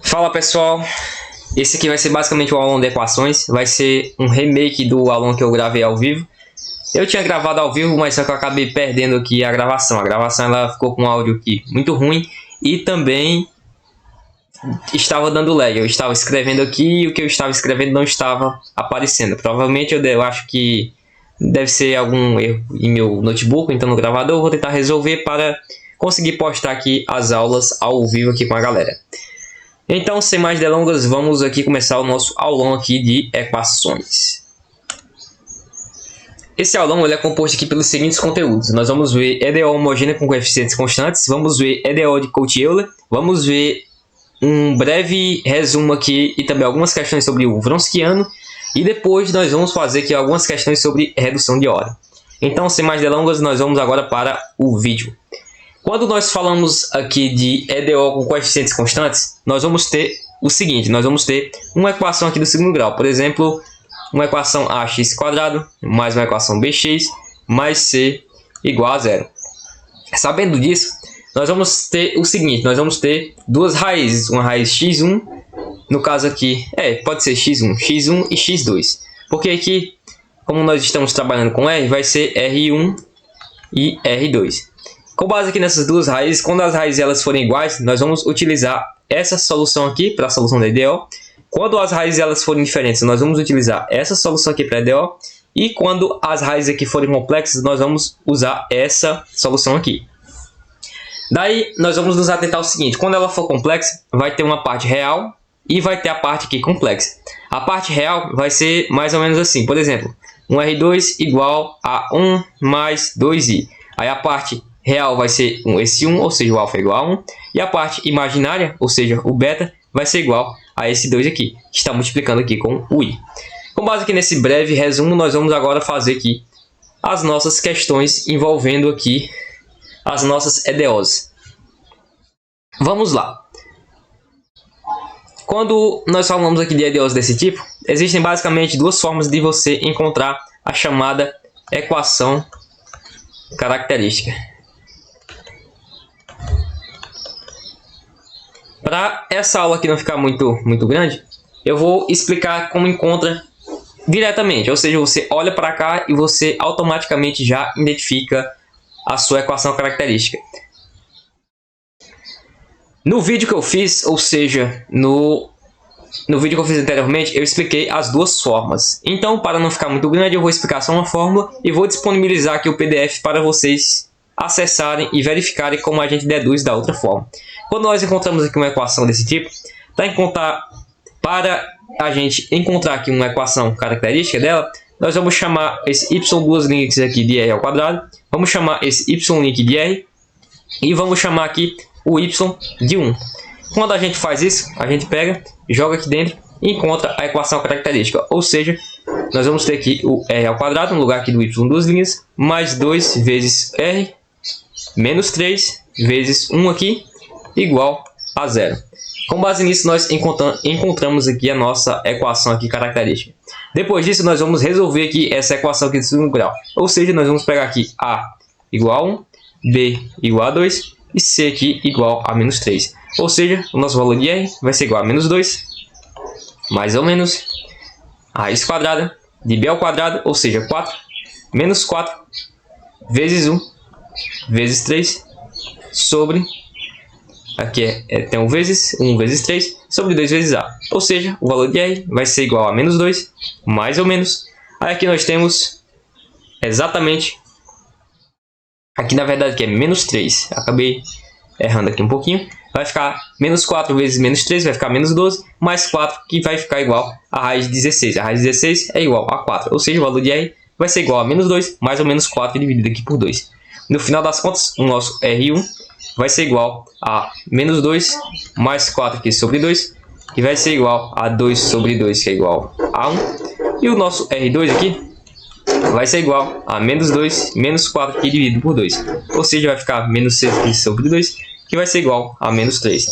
Fala pessoal, esse aqui vai ser basicamente o aulão de equações, vai ser um remake do aulão que eu gravei ao vivo. Eu tinha gravado ao vivo, mas só que eu acabei perdendo aqui a gravação. A gravação ela ficou com um áudio aqui muito ruim e também estava dando lag. Eu estava escrevendo aqui e o que eu estava escrevendo não estava aparecendo. Provavelmente eu acho que deve ser algum erro em meu notebook, então no gravador eu vou tentar resolver para conseguir postar aqui as aulas ao vivo aqui com a galera. Então, sem mais delongas, vamos aqui começar o nosso aulão aqui de equações. Esse aulão ele é composto aqui pelos seguintes conteúdos. Nós vamos ver EDO homogênea com coeficientes constantes, vamos ver EDO de Cauchy-Euler, vamos ver um breve resumo aqui e também algumas questões sobre o Wronskiano, e depois nós vamos fazer aqui algumas questões sobre redução de ordem. Então, sem mais delongas, nós vamos agora para o vídeo. Quando nós falamos aqui de EDO com coeficientes constantes, nós vamos ter o seguinte, nós vamos ter uma equação aqui do segundo grau, por exemplo, uma equação ax² mais uma equação bx mais c igual a zero. Sabendo disso, nós vamos ter o seguinte, nós vamos ter duas raízes, uma raiz x1, no caso aqui, pode ser x1 e x2, porque aqui, como nós estamos trabalhando com r, vai ser r1 e r2. Com base aqui nessas duas raízes, quando as raízes elas forem iguais, nós vamos utilizar essa solução aqui para a solução da EDO. Quando as raízes elas forem diferentes, nós vamos utilizar essa solução aqui para a EDO. E quando as raízes aqui forem complexas, nós vamos usar essa solução aqui. Daí, nós vamos nos atentar ao seguinte, quando ela for complexa, vai ter uma parte real e vai ter a parte aqui complexa. A parte real vai ser mais ou menos assim, por exemplo, um R2 igual a 1 mais 2i. Aí a parte real vai ser esse 1, ou seja, o alfa é igual a 1. E a parte imaginária, ou seja, o beta, vai ser igual a esse 2 aqui, que está multiplicando aqui com o i. Com base aqui nesse breve resumo, nós vamos agora fazer aqui as nossas questões envolvendo aqui as nossas EDOs. Vamos lá. Quando nós falamos aqui de EDOs desse tipo, existem basicamente duas formas de você encontrar a chamada equação característica. Para essa aula aqui não ficar muito grande, eu vou explicar como encontra diretamente. Ou seja, você olha para cá e você automaticamente já identifica a sua equação característica. No vídeo que eu fiz, ou seja, no vídeo que eu fiz anteriormente, eu expliquei as duas formas. Então, para não ficar muito grande, eu vou explicar só uma fórmula e vou disponibilizar aqui o PDF para vocês acessarem e verificarem como a gente deduz da outra forma. Quando nós encontramos aqui uma equação desse tipo, para a gente encontrar aqui uma equação característica dela, nós vamos chamar esse y duas linhas aqui de r ao quadrado, vamos chamar esse y link de r e vamos chamar aqui o y de 1. Quando a gente faz isso, a gente pega, joga aqui dentro e encontra a equação característica, ou seja, nós vamos ter aqui o r ao quadrado, no lugar aqui do y duas linhas, mais 2 vezes r, menos 3 vezes 1 aqui, igual a zero. Com base nisso, nós encontramos aqui a nossa equação aqui característica. Depois disso, nós vamos resolver aqui essa equação aqui de segundo grau. Ou seja, nós vamos pegar aqui A igual a 1, B igual a 2 e C aqui igual a menos 3. Ou seja, o nosso valor de R vai ser igual a menos 2, mais ou menos, a raiz quadrada de B ao quadrado, ou seja, 4, menos 4, vezes 1, vezes 3, sobre... Aqui tem 1 vezes 3 sobre 2 vezes A. Ou seja, o valor de R vai ser igual a menos 2, mais ou menos. Aí aqui nós temos exatamente, aqui na verdade que é menos 3. Acabei errando aqui um pouquinho. Vai ficar menos 4 vezes menos 3, vai ficar menos 12, mais 4, que vai ficar igual a raiz de 16. A raiz de 16 é igual a 4. Ou seja, o valor de R vai ser igual a menos 2, mais ou menos 4 dividido aqui por 2. No final das contas, o nosso R1 vai ser igual a menos 2 mais 4 aqui sobre 2, que vai ser igual a 2 sobre 2, que é igual a 1. E o nosso R2 aqui vai ser igual a menos 2 menos 4 aqui dividido por 2. Ou seja, vai ficar menos 6 aqui sobre 2, que vai ser igual a menos 3.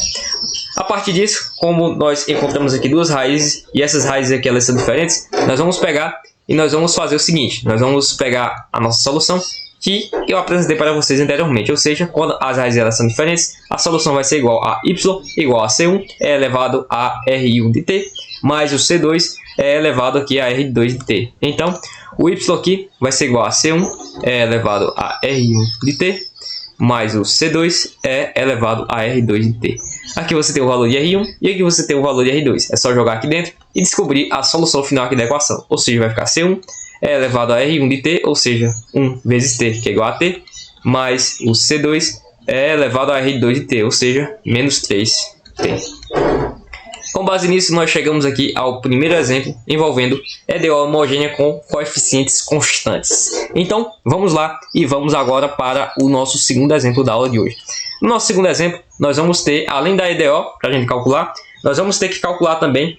A partir disso, como nós encontramos aqui duas raízes, e essas raízes aqui elas são diferentes, nós vamos pegar e nós vamos fazer o seguinte. Nós vamos pegar a nossa solução que eu apresentei para vocês anteriormente, ou seja, quando as raízes elas são diferentes, a solução vai ser igual a y igual a c1 é elevado a r1 de t, mais o c2 é elevado aqui a r2 de t. Então, o y aqui vai ser igual a c1 é elevado a r1 de t, mais o c2 é elevado a r2 de t. Aqui você tem o valor de R1 e aqui você tem o valor de R2. É só jogar aqui dentro e descobrir a solução final aqui da equação. Ou seja, vai ficar C1 é elevado a R1 de t, ou seja, 1 vezes t, que é igual a t, mais o C2 é elevado a R2 de t, ou seja, menos 3t. Com base nisso, nós chegamos aqui ao primeiro exemplo envolvendo EDO homogênea com coeficientes constantes. Então, vamos lá e vamos agora para o nosso segundo exemplo da aula de hoje. No nosso segundo exemplo, nós vamos ter, além da EDO, para a gente calcular, nós vamos ter que calcular também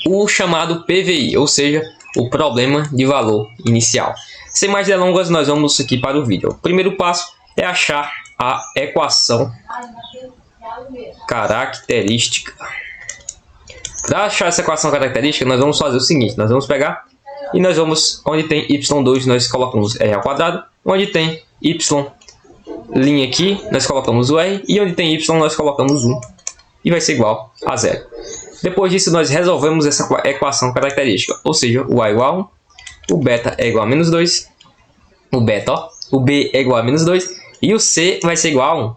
o chamado PVI, ou seja, o problema de valor inicial. Sem mais delongas, nós vamos aqui para o vídeo. O primeiro passo é achar a equação característica. Para achar essa equação característica, nós vamos fazer o seguinte, nós vamos pegar e nós vamos, onde tem y2, nós colocamos r ao quadrado, onde tem y' aqui, nós colocamos o r, e onde tem y, nós colocamos 1, e vai ser igual a 0. Depois disso, nós resolvemos essa equação característica, ou seja, o a igual a 1, o beta é igual a menos 2, o b é igual a menos 2, e o c vai ser igual a 1.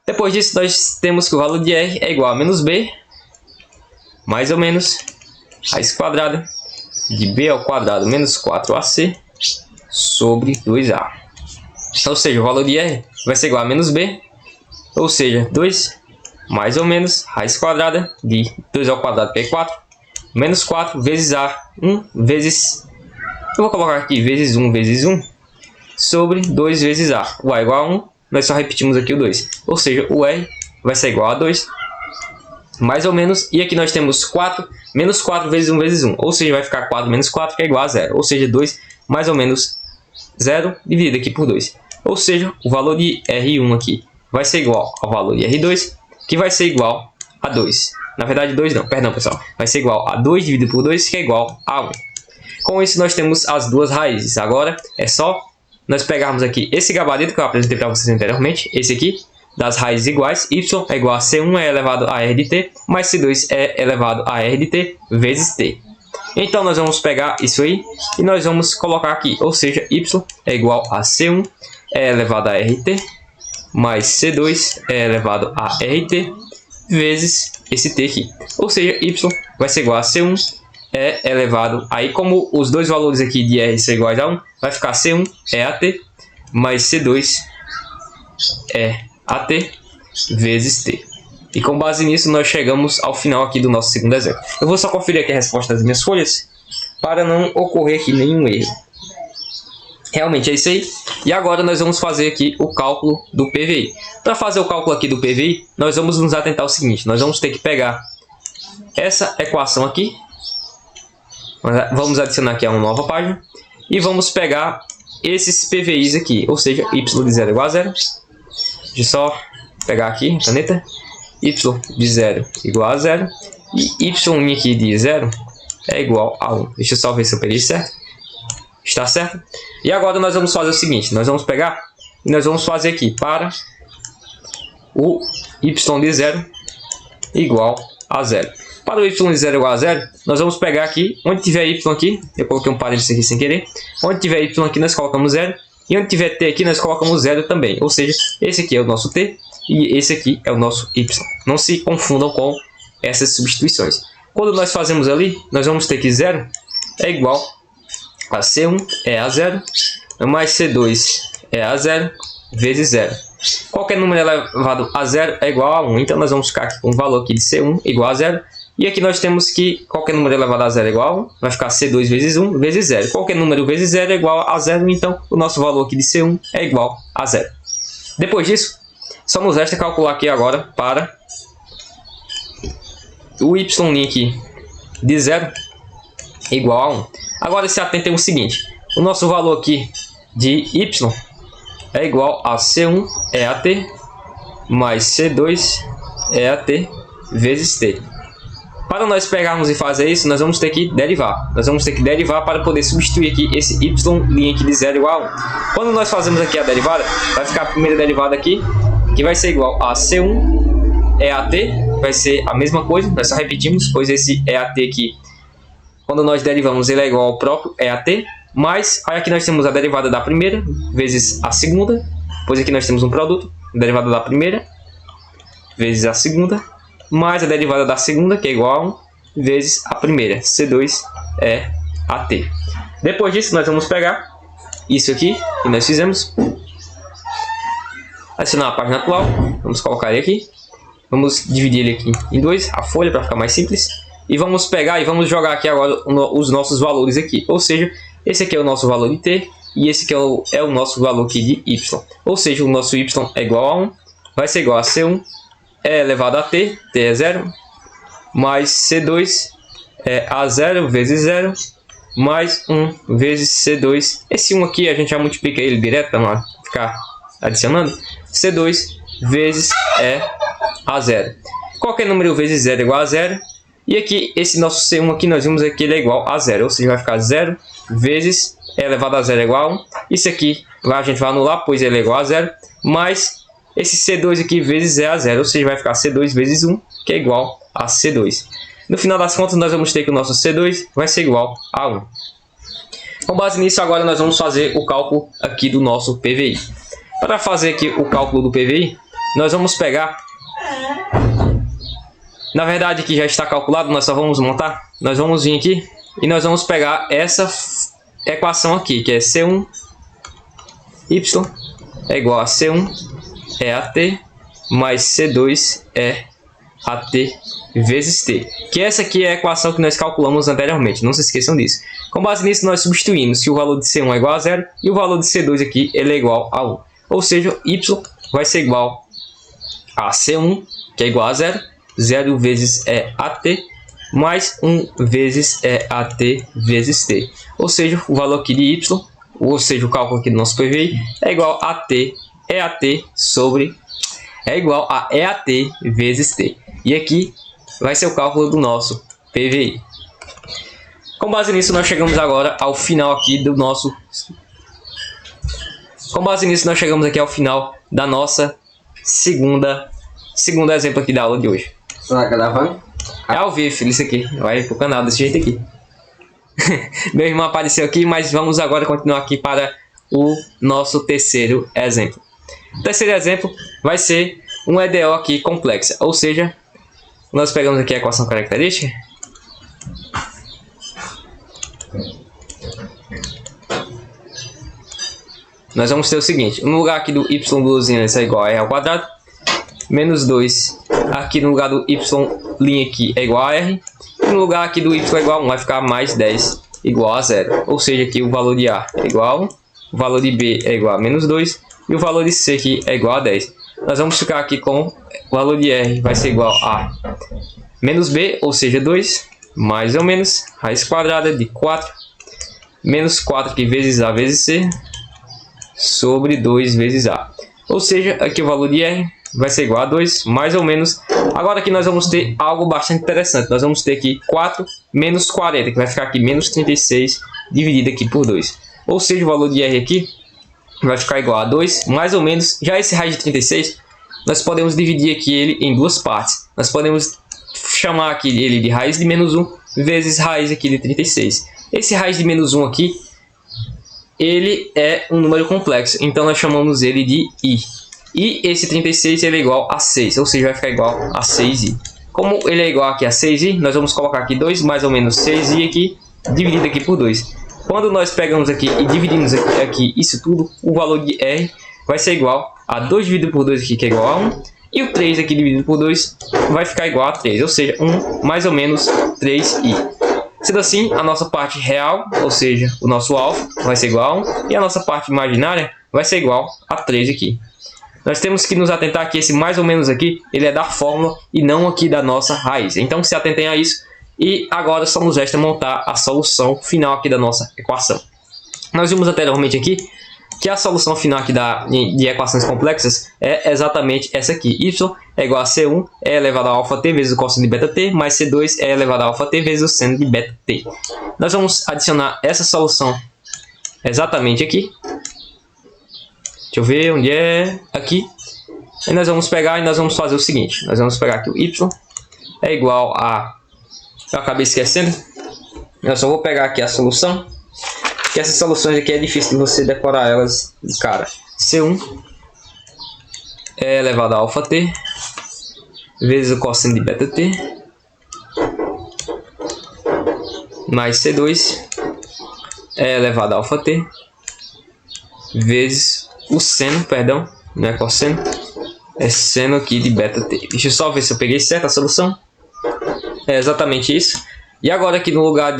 Depois disso, nós temos que o valor de r é igual a menos b, mais ou menos raiz quadrada de b ao quadrado menos 4ac sobre 2a. Ou seja, o valor de r vai ser igual a menos b, ou seja, 2 mais ou menos raiz quadrada de 2 ao quadrado, que é 4, menos 4 vezes a, 1 vezes, eu vou colocar aqui vezes 1 vezes 1, sobre 2 vezes a. O a igual a 1, nós só repetimos aqui o 2, ou seja, o r vai ser igual a 2, mais ou menos, e aqui nós temos 4, menos 4 vezes 1 vezes 1, ou seja, vai ficar 4 menos 4, que é igual a 0, ou seja, 2 mais ou menos 0 dividido aqui por 2. Ou seja, o valor de R1 aqui vai ser igual ao valor de R2, que vai ser igual a 2. Na verdade, 2 não, perdão pessoal, vai ser igual a 2 dividido por 2, que é igual a 1. Com isso, nós temos as duas raízes. Agora, é só nós pegarmos aqui esse gabarito que eu apresentei para vocês anteriormente, esse aqui, das raízes iguais, y é igual a c1 é elevado a r de t, mais c2 é elevado a r de t vezes t. Então, nós vamos pegar isso aí e nós vamos colocar aqui, ou seja, y é igual a c1 é elevado a rt, mais c2 é elevado a rt, vezes esse t aqui. Ou seja, y vai ser igual a c1 é elevado, aí como os dois valores aqui de r são iguais a 1, vai ficar c1 é at, mais c2 é at vezes t. E com base nisso, nós chegamos ao final aqui do nosso segundo exemplo. Eu vou só conferir aqui a resposta das minhas folhas, para não ocorrer aqui nenhum erro. Realmente é isso aí. E agora nós vamos fazer aqui o cálculo do PVI. Para fazer o cálculo aqui do PVI, nós vamos nos atentar ao seguinte. Nós vamos ter que pegar essa equação aqui. Vamos adicionar aqui a uma nova página. E vamos pegar esses PVIs aqui. Ou seja, y de 0 igual a 0. Deixa eu só pegar aqui a caneta. Y de 0 igual a 0. E y aqui de 0 é igual a 1. Deixa eu só ver se eu peguei certo. Está certo? E agora nós vamos fazer o seguinte. Nós vamos pegar e nós vamos fazer aqui para o y de 0 igual a 0. Para o y de 0 igual a 0, nós vamos pegar aqui, onde tiver y aqui, eu coloquei um parênteses aqui sem querer. Onde tiver y aqui, nós colocamos 0. E onde tiver t aqui, nós colocamos 0 também. Ou seja, esse aqui é o nosso t e esse aqui é o nosso y. Não se confundam com essas substituições. Quando nós fazemos ali, nós vamos ter que 0 é igual a c1 é a 0, mais c2 é a 0, vezes 0. Qualquer número elevado a 0 é igual a 1. Então, nós vamos ficar aqui com o valor aqui de c1 igual a 0. E aqui nós temos que qualquer número elevado a 0 é igual a 1. Vai ficar c2 vezes 1 vezes 0. Qualquer número vezes 0 é igual a 0. Então, o nosso valor aqui de c1 é igual a 0. Depois disso, só nos resta calcular aqui agora para o y' aqui de 0 igual a 1. Agora se atentem o seguinte, o nosso valor aqui de y é igual a c1 é a t, mais c2 é a t, vezes t. Para nós pegarmos e fazer isso, nós vamos ter que derivar. Nós vamos ter que derivar para poder substituir aqui esse y' aqui de 0 igual a 1. Quando nós fazemos aqui a derivada, vai ficar a primeira derivada aqui, que vai ser igual a C1 EAT, vai ser a mesma coisa, nós só repetimos, pois esse EAT aqui, quando nós derivamos, ele é igual ao próprio EAT, mas aí aqui nós temos a derivada da primeira vezes a segunda, pois aqui nós temos um produto, derivada da primeira vezes a segunda, mais a derivada da segunda, que é igual a 1, vezes a primeira, C2 EAT. Depois disso, nós vamos pegar isso aqui que nós fizemos, adicionar a página atual, vamos colocar ele aqui, vamos dividir ele aqui em 2, a folha, para ficar mais simples, e vamos pegar e vamos jogar aqui agora os nossos valores aqui, ou seja, esse aqui é o nosso valor de t, e esse aqui é o nosso valor aqui de y, ou seja, o nosso y é igual a 1, vai ser igual a C1 elevado a t, t é 0, mais C2 é A0 vezes 0, mais 1 vezes C2. Esse 1 aqui a gente já multiplica ele direto para não ficar adicionando. C2 vezes A0. Qualquer número vezes 0 é igual a 0. E aqui, esse nosso C1 aqui, nós vimos aqui, ele é igual a 0. Ou seja, vai ficar 0 vezes E elevado a 0 é igual a 1. Isso aqui, lá a gente vai anular, pois ele é igual a 0. Mais esse C2 aqui vezes é a 0, ou seja, vai ficar C2 vezes 1, que é igual a C2. No final das contas, nós vamos ter que o nosso C2 vai ser igual a 1. Com base nisso, agora nós vamos fazer o cálculo aqui do nosso PVI. Para fazer aqui o cálculo do PVI, nós vamos pegar... Na verdade, aqui já está calculado, nós só vamos montar. Nós vamos vir aqui e nós vamos pegar essa equação aqui, que é C1y é igual a C1 EAT mais C2 EAT vezes T. Que essa aqui é a equação que nós calculamos anteriormente, não se esqueçam disso. Com base nisso, nós substituímos que o valor de C1 é igual a 0 e o valor de C2 aqui ele é igual a 1. Ou seja, Y vai ser igual a C1, que é igual a 0, 0 vezes EAT, mais 1 vezes EAT vezes T. Ou seja, o valor aqui de Y, ou seja, o cálculo aqui do nosso PVI, é igual a T EAT sobre é igual a EAT vezes T. E aqui vai ser o cálculo do nosso PVI. Com base nisso, nós chegamos agora ao final aqui do nosso... Com base nisso, nós chegamos aqui ao final da nossa segundo exemplo aqui da aula de hoje. Tá gravando? É ao vivo, filho, isso aqui. Vai pro canal desse jeito aqui. Meu irmão apareceu aqui, mas vamos agora continuar aqui para o nosso terceiro exemplo. O terceiro exemplo vai ser um EDO aqui complexa, ou seja, nós pegamos aqui a equação característica. Nós vamos ter o seguinte, no lugar aqui do y blusinha isso é igual a r ao quadrado, menos 2, aqui no lugar do y' aqui é igual a r, e no lugar aqui do y é igual a 1 vai ficar mais 10 igual a 0, ou seja, aqui o valor de a é igual a 1, o valor de b é igual a menos 2, e o valor de C aqui é igual a 10. Nós vamos ficar aqui com o valor de R vai ser igual a menos B, ou seja, 2, mais ou menos, raiz quadrada de 4, menos 4 aqui vezes A vezes C, sobre 2 vezes A. Ou seja, aqui o valor de R vai ser igual a 2, mais ou menos. Agora aqui nós vamos ter algo bastante interessante. Nós vamos ter aqui 4 menos 40, que vai ficar aqui menos 36, dividido aqui por 2. Ou seja, o valor de R aqui vai ficar igual a 2, mais ou menos. Já esse raiz de 36, nós podemos dividir aqui ele em duas partes. Nós podemos chamar aqui ele de raiz de menos 1 vezes raiz aqui de 36. Esse raiz de menos 1 aqui, ele é um número complexo, então nós chamamos ele de i. E esse 36 ele é igual a 6, ou seja, vai ficar igual a 6i. Como ele é igual aqui a 6i, nós vamos colocar aqui 2 mais ou menos 6i aqui, dividido aqui por 2. Quando nós pegamos aqui e dividimos aqui isso tudo, o valor de R vai ser igual a 2 dividido por 2 aqui, que é igual a 1. E o 3 aqui dividido por 2 vai ficar igual a 3, ou seja, 1 mais ou menos 3i. Sendo assim, a nossa parte real, ou seja, o nosso alfa, vai ser igual a 1. E a nossa parte imaginária vai ser igual a 3 aqui. Nós temos que nos atentar que esse mais ou menos aqui, ele é da fórmula e não aqui da nossa raiz. Então se atentem a isso. E agora só nos resta montar a solução final aqui da nossa equação. Nós vimos anteriormente aqui que a solução final aqui de equações complexas é exatamente essa aqui. Y é igual a C1 é elevado a alfa t vezes o cosseno de beta t, mais C2 é elevado a alfa t vezes o seno de beta t. Nós vamos adicionar essa solução exatamente aqui. Deixa eu ver onde é. Aqui. E nós vamos pegar e nós vamos fazer o seguinte. Nós vamos pegar aqui o Y é igual a... Eu acabei esquecendo. Eu só vou pegar aqui a solução. Que essas soluções aqui é difícil de você decorar elas de cara. C1 é elevado a alfa t vezes o cosseno de beta t mais C2 é elevado a alfa t vezes o seno, perdão, não é cosseno, é seno aqui de beta t. Deixa eu só ver se eu peguei certo a solução. É exatamente isso. E agora aqui no lugar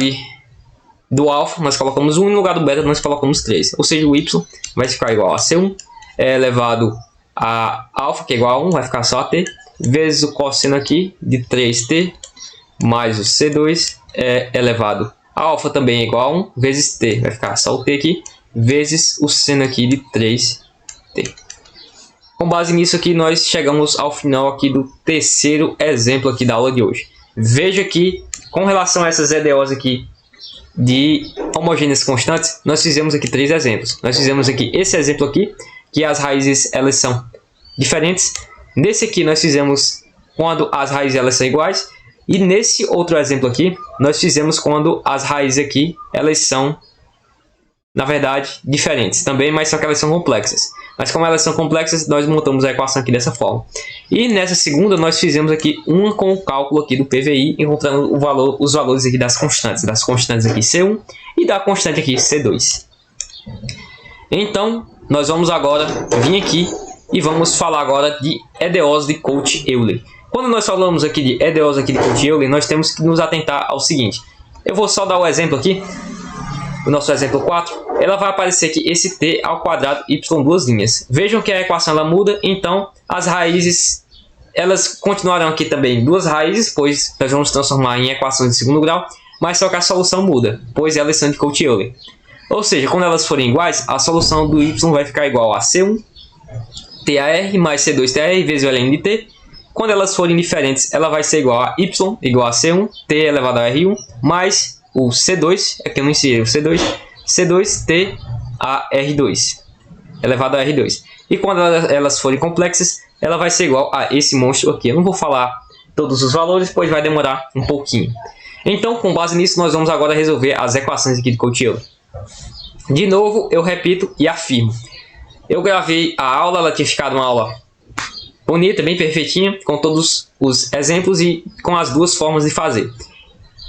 do alfa nós colocamos 1 e no lugar do beta nós colocamos 3. Ou seja, o y vai ficar igual a C1 é elevado a alfa, que é igual a 1, vai ficar só a t, vezes o cosseno aqui de 3t, mais o C2 é elevado a alfa também é igual a 1, vezes t, vai ficar só o t aqui, vezes o seno aqui de 3t. Com base nisso aqui, nós chegamos ao final aqui do terceiro exemplo aqui da aula de hoje. Veja que, com relação a essas EDOs aqui de homogêneas constantes, nós fizemos aqui 3 exemplos. Nós fizemos aqui esse exemplo aqui, que as raízes elas são diferentes. Nesse aqui nós fizemos quando as raízes elas são iguais. E nesse outro exemplo aqui, nós fizemos quando as raízes aqui elas são, na verdade, diferentes também, mas só que elas são complexas. Mas como elas são complexas, nós montamos a equação aqui dessa forma. E nessa segunda, nós fizemos aqui uma com o cálculo aqui do PVI, encontrando os valores aqui das constantes aqui C1 e da constante aqui C2. Então, nós vamos agora vir aqui e vamos falar agora de EDOs de Cauchy-Euler. Quando nós falamos aqui de EDOs aqui de Cauchy-Euler, nós temos que nos atentar ao seguinte. Eu vou só dar o exemplo aqui. O nosso exemplo 4, ela vai aparecer aqui esse t ao quadrado y duas linhas. Vejam que a equação ela muda, então as raízes elas continuarão aqui também duas raízes, pois nós vamos transformar em equações de segundo grau, mas só que a solução muda, pois elas são de Cauchy-Euler. Ou seja, quando elas forem iguais, a solução do y vai ficar igual a C1 TAR mais C2 TAR vezes o ln de t. Quando elas forem diferentes, ela vai ser igual a y igual a C1 t elevado a R1 mais o C2, aqui eu não ensinei o C2, C2T a R2, elevado a R2. E quando elas forem complexas, ela vai ser igual a esse monstro aqui. Eu não vou falar todos os valores, pois vai demorar um pouquinho. Então, com base nisso, nós vamos agora resolver as equações aqui de Cauchy-Euler. De novo, eu repito e afirmo. Eu gravei a aula, ela tinha ficado uma aula bonita, bem perfeitinha, com todos os exemplos e com as duas formas de fazer.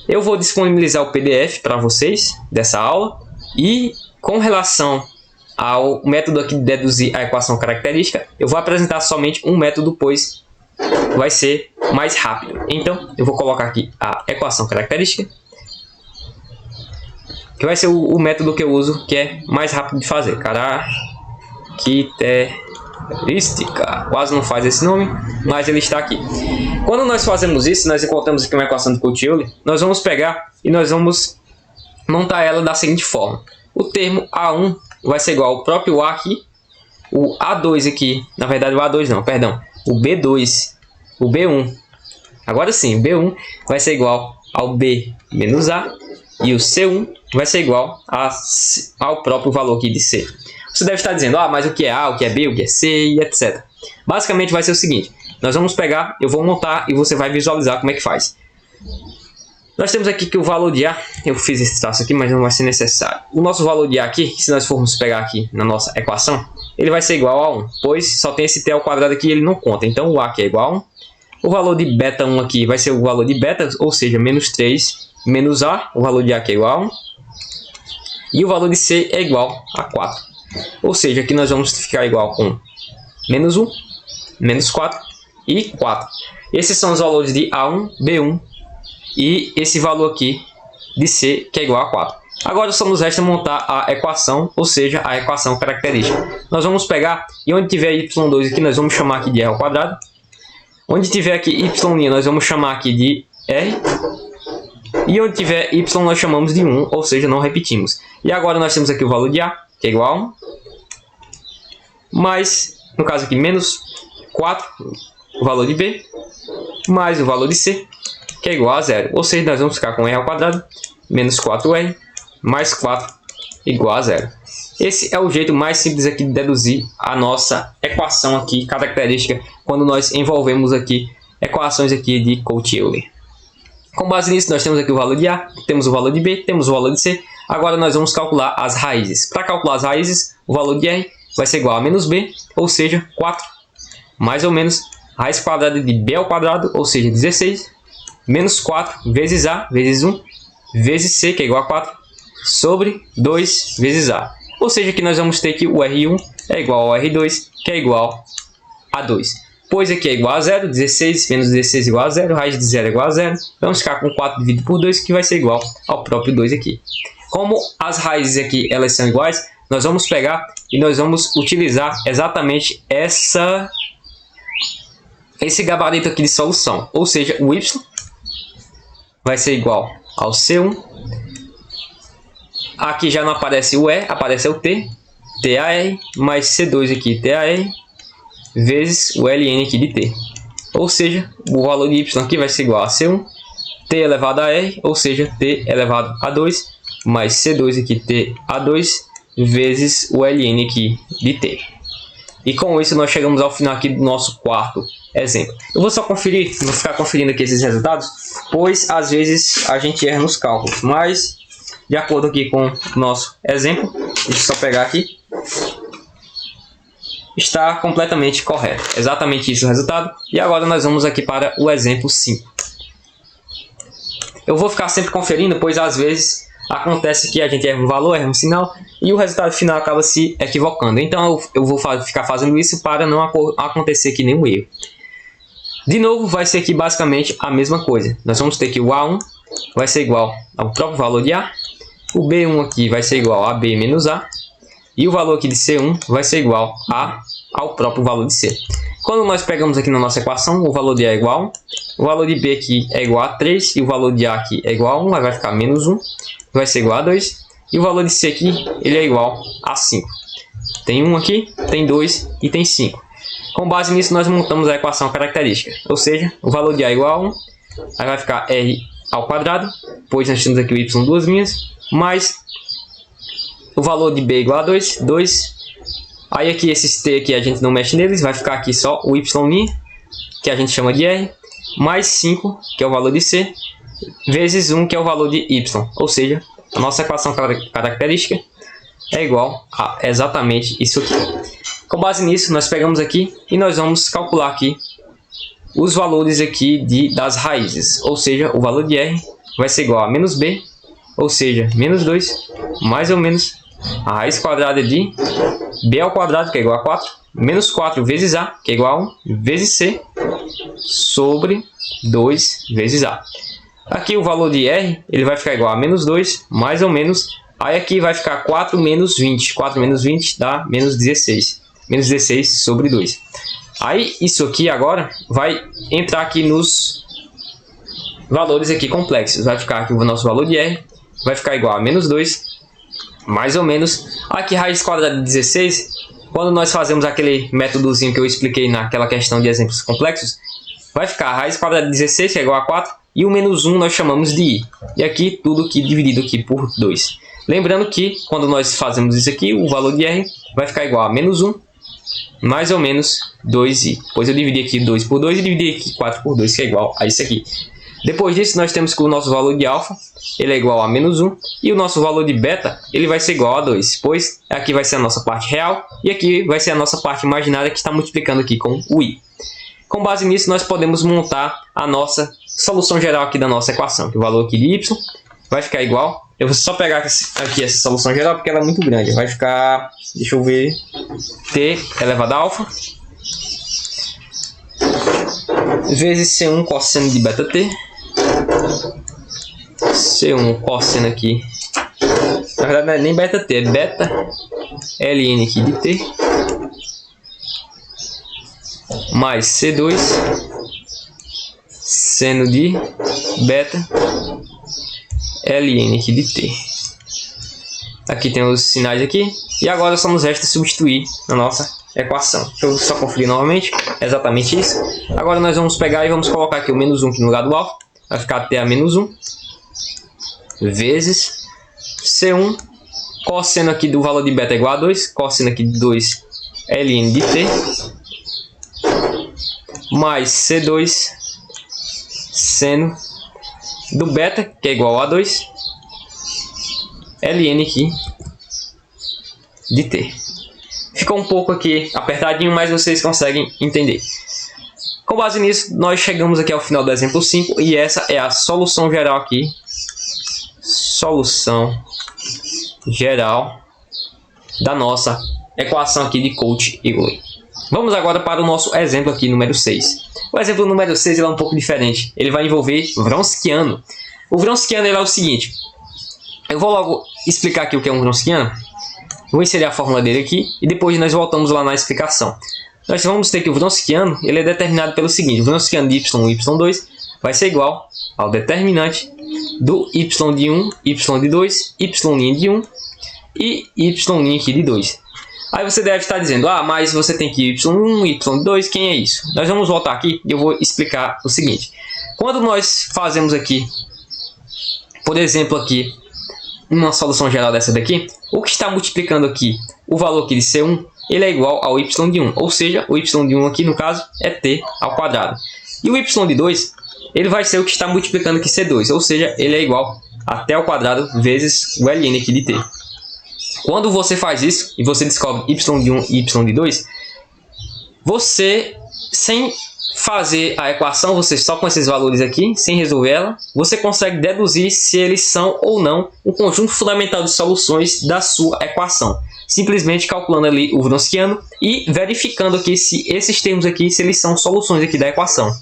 Eu vou disponibilizar o PDF para vocês dessa aula e com relação ao método aqui de deduzir a equação característica, eu vou apresentar somente um método, pois vai ser mais rápido. Então, eu vou colocar aqui a equação característica, que vai ser o método que eu uso, que é mais rápido de fazer. Característica, quase não faz esse nome, mas ele está aqui. Quando nós fazemos isso, nós encontramos aqui uma equação de Cauchy-Euler, nós vamos pegar e nós vamos montar ela da seguinte forma. O termo A1 vai ser igual ao próprio A aqui, o A2 aqui, na verdade o A2 não, perdão, o B2, o B1, agora sim, o B1 vai ser igual ao B menos A, e o C1 vai ser igual ao próprio valor aqui de C. Você deve estar dizendo, mas o que é A, o que é B, o que é C e etc. Basicamente vai ser o seguinte, nós vamos pegar, eu vou montar e você vai visualizar como é que faz. Nós temos aqui que o valor de A, eu fiz esse traço aqui, mas não vai ser necessário. O nosso valor de A aqui, se nós formos pegar aqui na nossa equação, ele vai ser igual a 1, pois só tem esse t ao quadrado aqui e ele não conta. Então o A aqui é igual a 1. O valor de beta 1 aqui vai ser o valor de beta, ou seja, menos 3 menos A, o valor de A aqui é igual a 1. E o valor de C é igual a 4. Ou seja, aqui nós vamos ficar igual com menos 1, menos 4 e 4. Esses são os valores de A1, B1 e esse valor aqui de C, que é igual a 4. Agora só nos resta montar a equação, ou seja, a equação característica. Nós vamos pegar, e onde tiver y2 aqui, nós vamos chamar aqui de r ao quadrado. Onde tiver aqui y', nós vamos chamar aqui de r. E onde tiver y, nós chamamos de 1, ou seja, não repetimos. E agora nós temos aqui o valor de A, que é igual a 1. mais, no caso aqui, menos 4, o valor de B, mais o valor de C, que é igual a 0. Ou seja, nós vamos ficar com R ao quadrado, menos 4R, mais 4, igual a 0. Esse é o jeito mais simples aqui de deduzir a nossa equação aqui, característica, quando nós envolvemos aqui equações aqui de Cauchy-Euler. Com base nisso, nós temos aqui o valor de A, temos o valor de B, temos o valor de C. Agora nós vamos calcular as raízes. Para calcular as raízes, o valor de R vai ser igual a menos B, ou seja, 4, mais ou menos raiz quadrada de B ao quadrado, ou seja, 16, menos 4 vezes A, vezes 1, vezes C, que é igual a 4, sobre 2 vezes A. Ou seja, que nós vamos ter que o R1 é igual ao R2, que é igual a 2. Pois aqui é igual a 0, 16 menos 16 igual a 0, raiz de 0 é igual a 0. Vamos ficar com 4 dividido por 2, que vai ser igual ao próprio 2 aqui. Como as raízes aqui elas são iguais, nós vamos pegar e nós vamos utilizar exatamente esse gabarito aqui de solução. Ou seja, o y vai ser igual ao C1. Aqui já não aparece o E, aparece o T, TAR, mais C2 aqui, TAR, vezes o ln aqui de t. Ou seja, o valor de y aqui vai ser igual a C1, t elevado a r, ou seja, t elevado a 2, mais C2 aqui, t a 2, vezes o ln aqui de t. E com isso nós chegamos ao final aqui do nosso quarto exemplo. Eu vou só conferir, vou ficar conferindo aqui esses resultados, pois às vezes a gente erra nos cálculos. Mas, de acordo aqui com o nosso exemplo, deixa eu só pegar aqui, está completamente correto. Exatamente isso o resultado. E agora nós vamos aqui para o exemplo 5. Eu vou ficar sempre conferindo, pois às vezes acontece que a gente erra um valor, erra um sinal, e o resultado final acaba se equivocando. Então eu vou ficar fazendo isso para não acontecer aqui nenhum erro. De novo, vai ser aqui basicamente a mesma coisa. Nós vamos ter que o A1 vai ser igual ao próprio valor de A. O B1 aqui vai ser igual a B menos A. E o valor aqui de C1 vai ser igual ao próprio valor de C. Quando nós pegamos aqui na nossa equação, o valor de A é igual a 1. O valor de B aqui é igual a 3. E o valor de A aqui é igual a 1. Aí vai ficar menos 1. Vai ser igual a 2. E o valor de C aqui, ele é igual a 5. Tem 1 aqui, tem 2 e tem 5. Com base nisso, nós montamos a equação característica. Ou seja, o valor de A é igual a 1. Aí vai ficar R ao quadrado. Pois nós temos aqui o Y duas linhas. Mais o valor de B é igual a 2. 2. Aí aqui esses T aqui a gente não mexe neles. Vai ficar aqui só o Y', que a gente chama de R. Mais 5, que é o valor de C. Vezes 1, que é o valor de Y. Ou seja, a nossa equação característica é igual a exatamente isso aqui. Com base nisso, nós pegamos aqui e nós vamos calcular aqui os valores aqui das raízes. Ou seja, o valor de R vai ser igual a menos B, ou seja, menos 2, mais ou menos a raiz quadrada de B ao quadrado, que é igual a 4, menos 4 vezes A, que é igual a 1, vezes C, sobre 2 vezes A. Aqui o valor de R, ele vai ficar igual a menos 2, mais ou menos. Aí aqui vai ficar 4 menos 20. 4 menos 20 dá menos 16. Menos 16 sobre 2. Aí isso aqui agora vai entrar aqui nos valores aqui complexos. Vai ficar aqui o nosso valor de R. Vai ficar igual a menos 2, mais ou menos. Aqui raiz quadrada de 16. Quando nós fazemos aquele métodozinho que eu expliquei naquela questão de exemplos complexos, vai ficar a raiz quadrada de 16, que é igual a 4. E o menos 1 nós chamamos de i. E aqui tudo aqui dividido aqui por 2. Lembrando que quando nós fazemos isso aqui, o valor de R vai ficar igual a menos 1, mais ou menos 2i. Pois eu dividi aqui 2 por 2 e dividi aqui 4 por 2, que é igual a isso aqui. Depois disso, nós temos que o nosso valor de alfa, ele é igual a menos 1. E o nosso valor de beta, ele vai ser igual a 2. Pois aqui vai ser a nossa parte real e aqui vai ser a nossa parte imaginária que está multiplicando aqui com o i. Com base nisso, nós podemos montar a nossa solução geral aqui da nossa equação. Que o valor aqui de y vai ficar igual. Eu vou só pegar aqui essa solução geral porque ela é muito grande. Vai ficar, deixa eu ver, t elevado a alfa vezes C1 cosseno de beta t. C1 cosseno aqui, na verdade não é nem beta t, é beta ln aqui de t, mais C2 seno de beta ln aqui de t. Aqui tem os sinais aqui. E agora só nos resta substituir na nossa equação. Deixa eu só conferir novamente, é exatamente isso. Agora nós vamos pegar e vamos colocar aqui o menos 1 aqui no lugar do alfa, vai ficar até a menos 1, vezes C1, cosseno aqui do valor de beta é igual a 2, cosseno aqui de 2 ln de t, mais C2, seno do beta, que é igual a 2, ln aqui de t. Ficou um pouco aqui apertadinho, mas vocês conseguem entender. Com base nisso, nós chegamos aqui ao final do exemplo 5 e essa é a solução geral aqui. Solução geral da nossa equação aqui de Cauchy-Euler. Vamos agora para o nosso exemplo aqui, número 6. O exemplo número 6 ele é um pouco diferente. Ele vai envolver Wronskiano. O Wronskiano ele é o seguinte. Eu vou logo explicar aqui o que é um Wronskiano. Vou inserir a fórmula dele aqui e depois nós voltamos lá na explicação. Nós vamos ter que o Wronskiano ele é determinado pelo seguinte. O Wronskiano de y1 e y2 vai ser igual ao determinante do y de 1, y de 2, y' de 1 e y' aqui de 2. Aí você deve estar dizendo, ah, mas você tem que y1, y de 2, quem é isso? Nós vamos voltar aqui e eu vou explicar o seguinte. Quando nós fazemos aqui, por exemplo aqui, uma solução geral dessa daqui, o que está multiplicando aqui o valor aqui de C1, ele é igual ao y de 1, ou seja, o y de 1 aqui no caso é t ao quadrado. E o y de 2, ele vai ser o que está multiplicando aqui C2, ou seja, ele é igual a t ao quadrado vezes o ln aqui de t. Quando você faz isso e você descobre y de 1 e y de 2, você, sem fazer a equação, você só com esses valores aqui, sem resolver ela, você consegue deduzir se eles são ou não um conjunto fundamental de soluções da sua equação. Simplesmente calculando ali o Wronskiano e verificando aqui se esses termos aqui, se eles são soluções aqui da equação.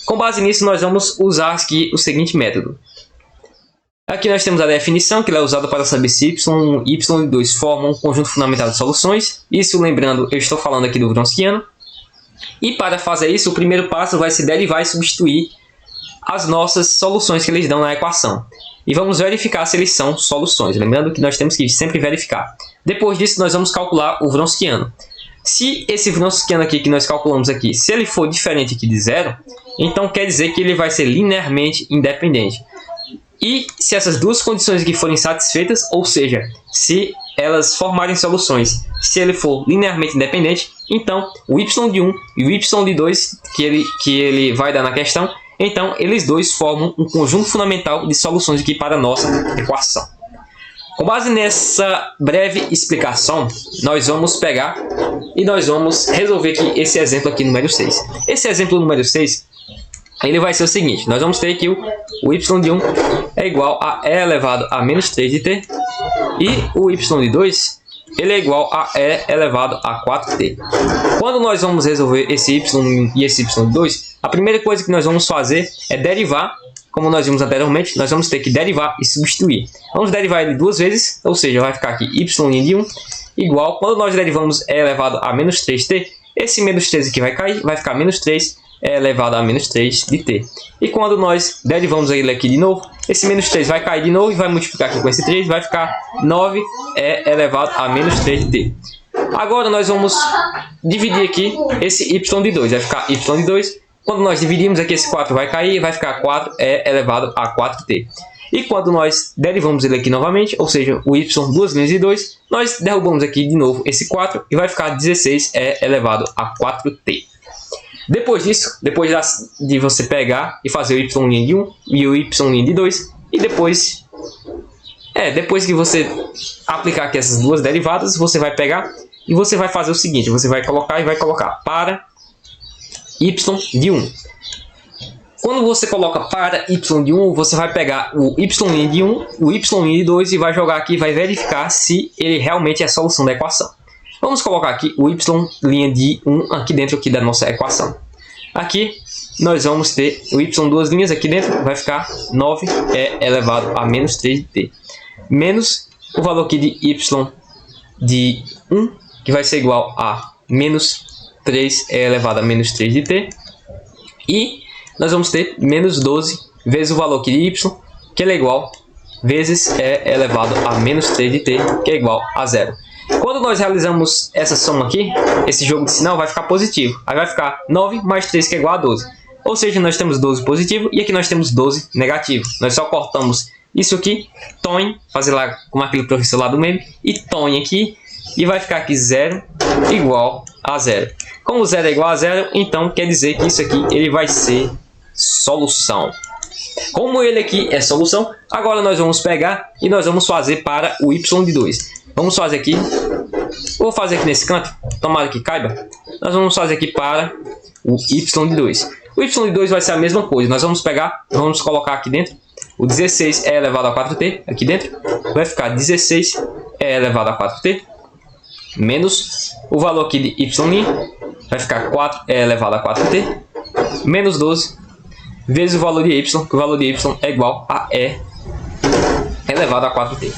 Com base nisso, nós vamos usar aqui o seguinte método. Aqui nós temos a definição, que é usada para saber se y e y de 2 formam um conjunto fundamental de soluções. Isso, lembrando, eu estou falando aqui do Wronskiano. E para fazer isso, o primeiro passo vai ser derivar e substituir as nossas soluções que eles dão na equação. E vamos verificar se eles são soluções. Lembrando que nós temos que sempre verificar. Depois disso, nós vamos calcular o Wronskiano. Se esse Wronskiano aqui que nós calculamos aqui, se ele for diferente aqui de zero, então quer dizer que ele vai ser linearmente independente. E se essas duas condições aqui forem satisfeitas, ou seja, se elas formarem soluções, se ele for linearmente independente, então o y de 1 e o y de 2 que ele vai dar na questão, então eles dois formam um conjunto fundamental de soluções aqui para a nossa equação. Com base nessa breve explicação, nós vamos pegar e nós vamos resolver aqui esse exemplo aqui número 6. Esse exemplo número 6, ele vai ser o seguinte, nós vamos ter que o y de 1 é igual a e elevado a menos 3 de t e o y de 2 ele é igual a e elevado a 4t. Quando nós vamos resolver esse y e esse y de 2, a primeira coisa que nós vamos fazer é derivar, como nós vimos anteriormente, nós vamos ter que derivar e substituir. Vamos derivar ele duas vezes, ou seja, vai ficar aqui y de 1 igual, quando nós derivamos e elevado a menos 3t, esse menos 3 aqui vai cair, vai ficar menos 3 é elevado a menos 3 de t. E quando nós derivamos ele aqui de novo, esse menos 3 vai cair de novo e vai multiplicar aqui com esse 3, vai ficar 9 é elevado a menos 3 de t. Agora nós vamos dividir aqui esse y de 2, vai ficar y de 2. Quando nós dividimos aqui, esse 4 vai cair e vai ficar 4 é elevado a 4t. E quando nós derivamos ele aqui novamente, ou seja, o y duas linhas de 2, nós derrubamos aqui de novo esse 4 e vai ficar 16 é elevado a 4t. Depois disso, depois de você pegar e fazer o y' de 1 e o y' de 2, e depois que você aplicar aqui essas duas derivadas, você vai pegar e você vai fazer o seguinte, você vai colocar e vai colocar para y de 1. Quando você coloca para y de 1, você vai pegar o y' de 1, o y' de 2 e vai jogar aqui e vai verificar se ele realmente é a solução da equação. Vamos colocar aqui o y' de 1 aqui dentro aqui da nossa equação. Aqui nós vamos ter o y duas linhas aqui dentro, vai ficar 9 é elevado a menos 3 de t. Menos o valor aqui de y de 1, que vai ser igual a menos 3 é elevado a menos 3 de t. E nós vamos ter menos 12 vezes o valor aqui de y, que é igual, vezes é elevado a menos 3 de t, que é igual a 0. Quando nós realizamos essa soma aqui, esse jogo de sinal vai ficar positivo. Aí vai ficar 9 mais 3 que é igual a 12. Ou seja, nós temos 12 positivo e aqui nós temos 12 negativo. Nós só cortamos isso aqui, toem, fazer lá como aquele professor lá do meme, e toem aqui, e vai ficar aqui 0 igual a 0. Como 0 é igual a 0, então quer dizer que isso aqui ele vai ser solução. Como ele aqui é solução, agora nós vamos pegar e nós vamos fazer para o y de 2. Vamos fazer aqui, vou fazer aqui nesse canto, tomara que caiba. Nós vamos fazer aqui para o y de 2. O y de 2 vai ser a mesma coisa, nós vamos pegar, vamos colocar aqui dentro. O 16 é elevado a 4t, aqui dentro, vai ficar 16 é elevado a 4t, menos o valor aqui de y', vai ficar 4 é elevado a 4t, menos 12, vezes o valor de y, que o valor de y é igual a e elevado a 4t.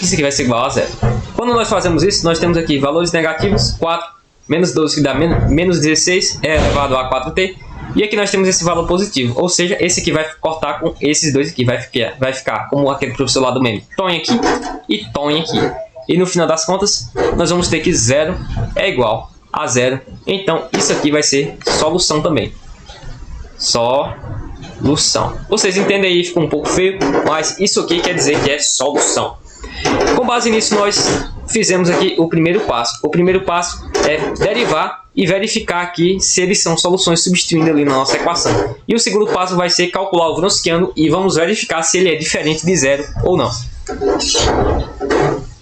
Isso aqui vai ser igual a 0. Quando nós fazemos isso, nós temos aqui valores negativos, 4, menos 12, que dá menos 16 é elevado a 4t. E aqui nós temos esse valor positivo, ou seja, esse aqui vai cortar com esses dois aqui, vai ficar como aquele professor lá do meme, toem aqui e toem aqui. E no final das contas, nós vamos ter que 0 é igual a 0. Então, isso aqui vai ser solução também. Solução. Vocês entendem aí, ficou um pouco feio, mas isso aqui quer dizer que é solução. Com base nisso, nós fizemos aqui o primeiro passo. O primeiro passo é derivar e verificar aqui se eles são soluções substituindo ali na nossa equação. E o segundo passo vai ser calcular o Wronskiano e vamos verificar se ele é diferente de 0 ou não.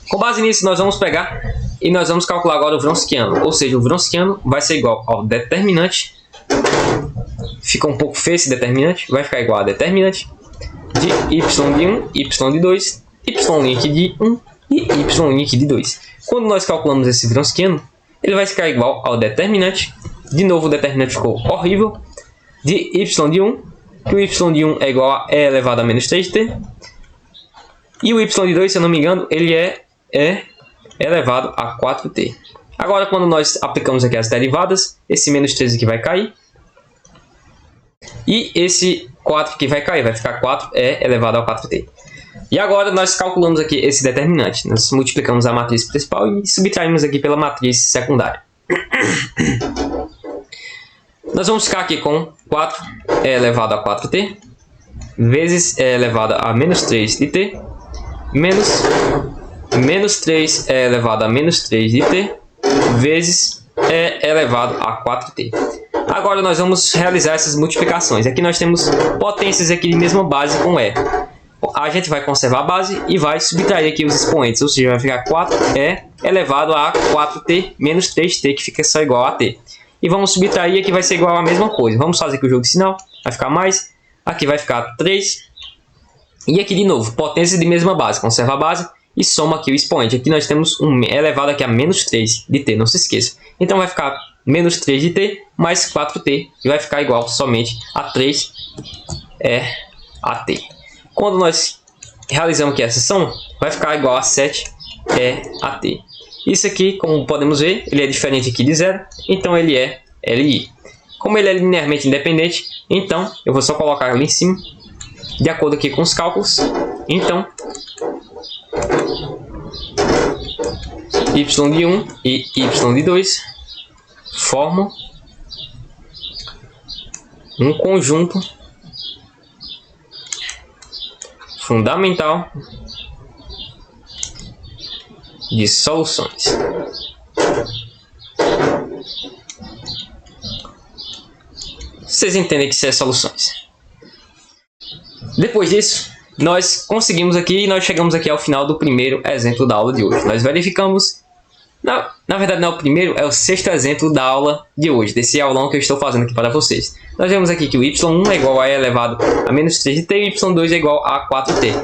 Com base nisso, nós vamos pegar e nós vamos calcular agora o Wronskiano. Ou seja, o Wronskiano vai ser igual ao determinante. Fica um pouco feio esse determinante. Vai ficar igual a determinante de y de 1, y de 2, y' de 1 e y' de 2. Quando nós calculamos esse Wronskiano, ele vai ficar igual ao determinante. De novo, o determinante ficou horrível. De y de 1, que o y de 1 é igual a e elevado a menos 3t. E o y de 2, se eu não me engano, ele é elevado a 4t. Agora, quando nós aplicamos aqui as derivadas, esse menos 3 aqui vai cair. E esse 4 que vai cair, vai ficar 4 é elevado a 4t. E agora nós calculamos aqui esse determinante. Nós multiplicamos a matriz principal e subtraímos aqui pela matriz secundária. Nós vamos ficar aqui com 4 é elevado a 4t, vezes é elevado a menos 3 de t, menos 3 é elevado a menos 3 de t, vezes é elevado a 4t. Agora nós vamos realizar essas multiplicações. Aqui nós temos potências aqui de mesma base com e. A gente vai conservar a base e vai subtrair aqui os expoentes, ou seja, vai ficar 4e elevado a 4t menos 3t, que fica só igual a t. E vamos subtrair, aqui vai ser igual a mesma coisa. Vamos fazer aqui o jogo de sinal, vai ficar mais, aqui vai ficar 3. E aqui de novo, potência de mesma base, conserva a base e soma aqui o expoente. Aqui nós temos um elevado aqui a menos 3 de t, não se esqueça. Então vai ficar menos 3 de t mais 4t, e vai ficar igual somente a 3 a t. Quando nós realizamos aqui essa soma, vai ficar igual a 7 a t. Isso aqui, como podemos ver, ele é diferente aqui de 0, então ele é LI. Como ele é linearmente independente, então eu vou só colocar ali em cima, de acordo aqui com os cálculos. Então, y de 1 e y de 2 formam um conjunto fundamental de soluções. Vocês entendem que isso é soluções. Depois disso, nós conseguimos aqui e nós chegamos aqui ao final do primeiro exemplo da aula de hoje. Nós verificamos, na verdade não é o primeiro, é o sexto exemplo da aula de hoje, desse aulão que eu estou fazendo aqui para vocês. Nós vemos aqui que o y1 é igual a e elevado a menos 3 de t e y2 é igual a 4t.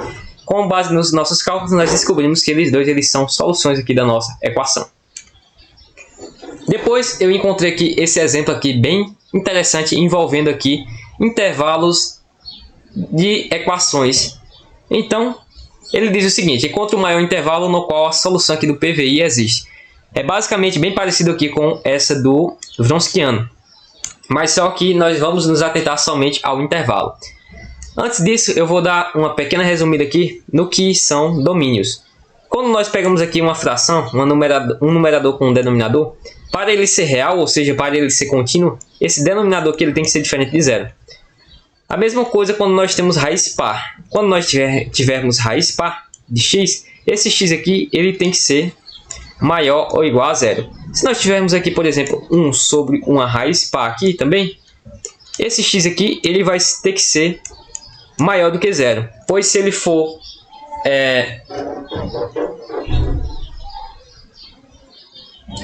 Com base nos nossos cálculos, nós descobrimos que eles são soluções aqui da nossa equação. Depois eu encontrei aqui esse exemplo aqui bem interessante, envolvendo aqui intervalos de equações. Então, ele diz o seguinte: encontre o maior intervalo no qual a solução aqui do PVI existe. É basicamente bem parecido aqui com essa do Wronskiano, mas só que nós vamos nos atentar somente ao intervalo. Antes disso, eu vou dar uma pequena resumida aqui no que são domínios. Quando nós pegamos aqui uma fração, um numerador com um denominador, para ele ser real, ou seja, para ele ser contínuo, esse denominador aqui ele tem que ser diferente de zero. A mesma coisa quando nós temos raiz par. Quando nós tivermos raiz par de x, esse x aqui ele tem que ser maior ou igual a zero. Se nós tivermos aqui, por exemplo, 1 sobre uma raiz par aqui também, esse x aqui ele vai ter que ser maior do que zero. Pois se ele for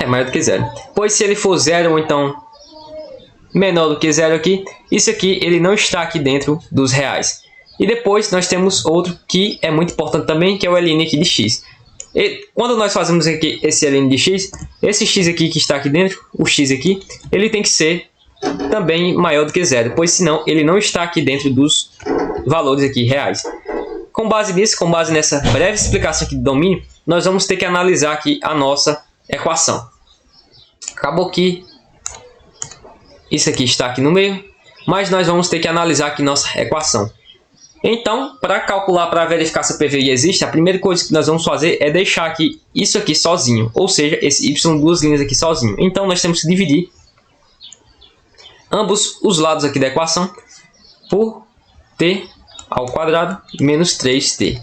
maior do que zero. Pois se ele for zero ou então menor do que zero aqui, isso aqui ele não está aqui dentro dos reais. E depois nós temos outro que é muito importante também, que é o ln aqui de x. E quando nós fazemos aqui esse ln de x, esse x aqui que está aqui dentro, o x aqui, ele tem que ser também maior do que zero, pois senão ele não está aqui dentro dos valores aqui reais. Com base nisso, com base nessa breve explicação aqui do domínio, nós vamos ter que analisar aqui a nossa equação. Acabou que isso aqui está aqui no meio, mas nós vamos ter que analisar aqui nossa equação. Então, para calcular, para verificar se o PVI existe, a primeira coisa que nós vamos fazer é deixar aqui isso aqui sozinho, ou seja, esse y duas linhas aqui sozinho. Então, nós temos que dividir ambos os lados aqui da equação por t ao quadrado menos 3t.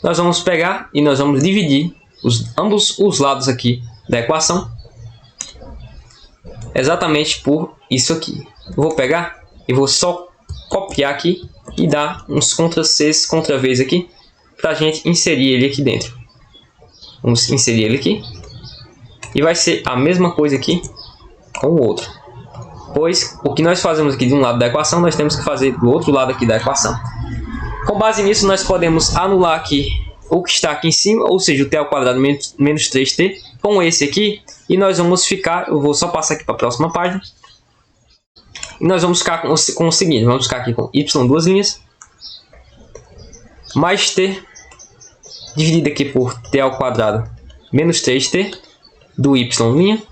Nós vamos pegar e nós vamos dividir ambos os lados aqui da equação exatamente por isso aqui. Vou pegar e vou só copiar aqui e dar uns Ctrl+C, Ctrl+V aqui para a gente inserir ele aqui dentro. Vamos inserir ele aqui e vai ser a mesma coisa aqui com o outro. Pois o que nós fazemos aqui de um lado da equação, nós temos que fazer do outro lado aqui da equação. Com base nisso, nós podemos anular aqui o que está aqui em cima, ou seja, o t ao quadrado menos 3t, com esse aqui, e nós vamos ficar, eu vou só passar aqui para a próxima página, e nós vamos ficar com o seguinte, vamos ficar aqui com y duas linhas, mais t, dividido aqui por t ao quadrado menos 3t, do y linha,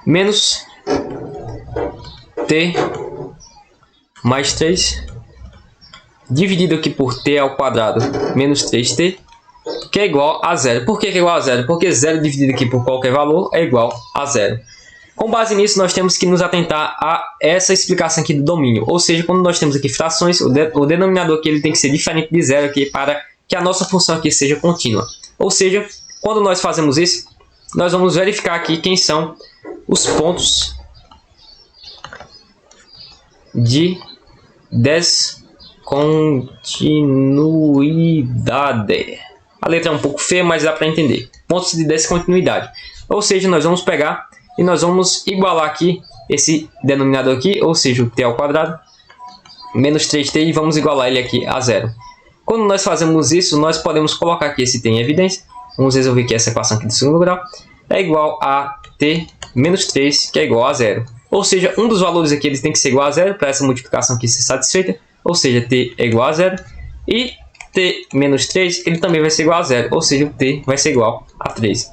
menos t mais 3, dividido aqui por t ao quadrado menos 3t, que é igual a zero. Por que é igual a zero? Porque zero dividido aqui por qualquer valor é igual a zero. Com base nisso, nós temos que nos atentar a essa explicação aqui do domínio. Ou seja, quando nós temos aqui frações, o denominador aqui ele tem que ser diferente de zero aqui para que a nossa função aqui seja contínua. Ou seja, quando nós fazemos isso, nós vamos verificar aqui quem são os pontos de descontinuidade. A letra é um pouco feia, mas dá para entender. Pontos de descontinuidade. Ou seja, nós vamos pegar e nós vamos igualar aqui esse denominador aqui, ou seja, o t ao quadrado menos 3t, e vamos igualar ele aqui a zero. Quando nós fazemos isso, nós podemos colocar aqui esse t em evidência. Vamos resolver aqui essa equação aqui do segundo grau. É igual a t menos 3, que é igual a zero. Ou seja, um dos valores aqui eles tem que ser igual a zero para essa multiplicação aqui ser satisfeita. Ou seja, t é igual a zero. E t menos 3 ele também vai ser igual a zero. Ou seja, o t vai ser igual a 3.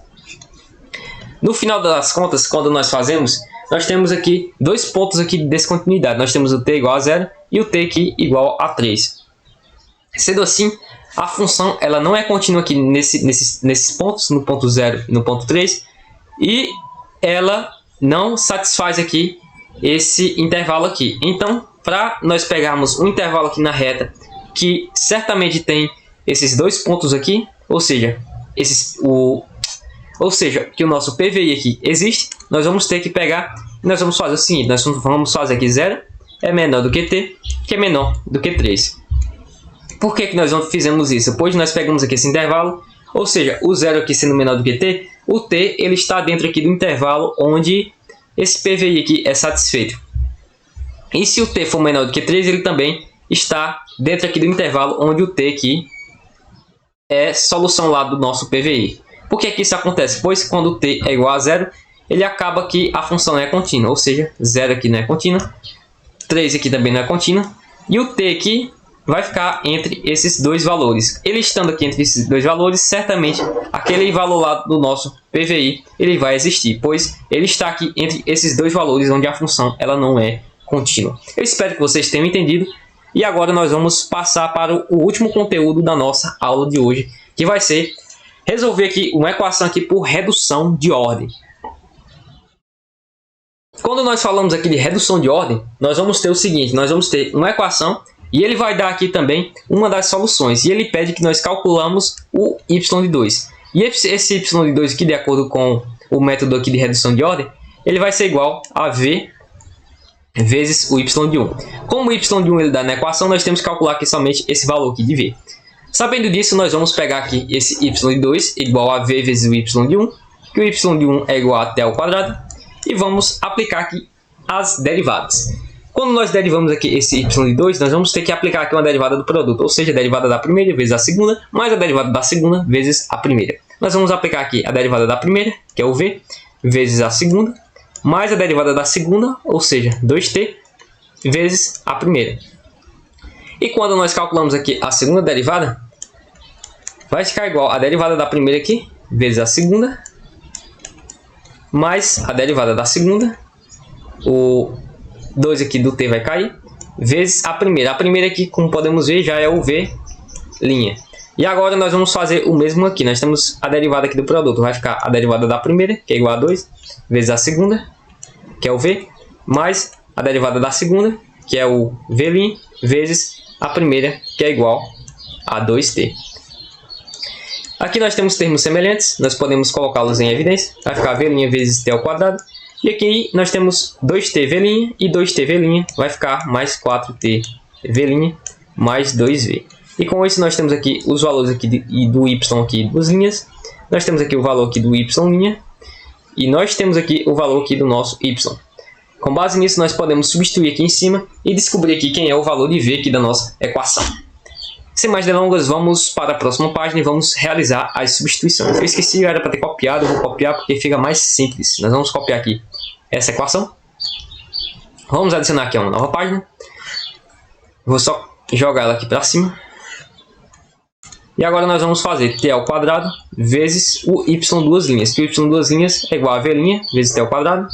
No final das contas, quando nós fazemos, nós temos aqui dois pontos aqui de descontinuidade. Nós temos o t igual a zero e o t aqui igual a 3. Sendo assim, a função ela não é contínua aqui nesses pontos, no ponto 0 e no ponto 3. E ela não satisfaz aqui esse intervalo aqui. Então, para nós pegarmos um intervalo aqui na reta que certamente tem esses dois pontos aqui, ou seja, que o nosso PVI aqui existe, nós vamos ter que pegar e nós vamos fazer o seguinte, nós vamos fazer aqui 0 é menor do que t, que é menor do que 3. Por que nós fizemos isso? Pois nós pegamos aqui esse intervalo, ou seja, o 0 aqui sendo menor do que t, o t ele está dentro aqui do intervalo onde esse PVI aqui é satisfeito. E se o t for menor do que 3, ele também está dentro aqui do intervalo onde o t aqui é solução lá do nosso PVI. Por que isso acontece? Pois quando o t é igual a zero, ele acaba que a função é contínua, ou seja, 0 aqui não é contínua, 3 aqui também não é contínua, e o t aqui vai ficar entre esses dois valores. Ele estando aqui entre esses dois valores, certamente aquele valor lá do nosso PVI ele vai existir, pois ele está aqui entre esses dois valores onde a função ela não é contínua. Eu espero que vocês tenham entendido. E agora nós vamos passar para o último conteúdo da nossa aula de hoje, que vai ser resolver aqui uma equação aqui por redução de ordem. Quando nós falamos aqui de redução de ordem, nós vamos ter o seguinte, nós vamos ter uma equação e ele vai dar aqui também uma das soluções. E ele pede que nós calculamos o y de 2. E esse y de 2 aqui, de acordo com o método aqui de redução de ordem, ele vai ser igual a v vezes o y de 1. Como o y de 1 ele dá na equação, nós temos que calcular aqui somente esse valor aqui de v. Sabendo disso, nós vamos pegar aqui esse y de 2 igual a v vezes o y de 1, que o y de 1 é igual a t ao quadrado, e vamos aplicar aqui as derivadas. Quando nós derivamos aqui esse y de 2, nós vamos ter que aplicar aqui uma derivada do produto, ou seja, a derivada da primeira vezes a segunda, mais a derivada da segunda vezes a primeira. Nós vamos aplicar aqui a derivada da primeira, que é o v, vezes a segunda, mais a derivada da segunda, ou seja, 2t, vezes a primeira. E quando nós calculamos aqui a segunda derivada, vai ficar igual a derivada da primeira aqui, vezes a segunda, mais a derivada da segunda, o 2 aqui do t vai cair, vezes a primeira. A primeira aqui, como podemos ver, já é o v'. E agora nós vamos fazer o mesmo aqui. Nós temos a derivada aqui do produto. Vai ficar a derivada da primeira, que é igual a 2, vezes a segunda, que é o v, mais a derivada da segunda, que é o v', vezes a primeira, que é igual a 2t. Aqui nós temos termos semelhantes, nós podemos colocá-los em evidência. Vai ficar v' vezes t ao quadrado. E aqui nós temos 2tv' e 2tv', vai ficar mais 4tv' mais 2v. E com isso nós temos aqui os valores aqui do y aqui duas linhas. Nós temos aqui o valor aqui do y', e nós temos aqui o valor aqui do nosso y. Com base nisso nós podemos substituir aqui em cima e descobrir aqui quem é o valor de v aqui da nossa equação. Sem mais delongas, vamos para a próxima página e vamos realizar as substituições. Eu esqueci, era para ter copiado, eu vou copiar porque fica mais simples. Nós vamos copiar aqui essa equação. Vamos adicionar aqui uma nova página. Vou só jogar ela aqui para cima. E agora nós vamos fazer t ao quadrado vezes o y duas linhas. Que o y duas linhas é igual a v' vezes t ao quadrado.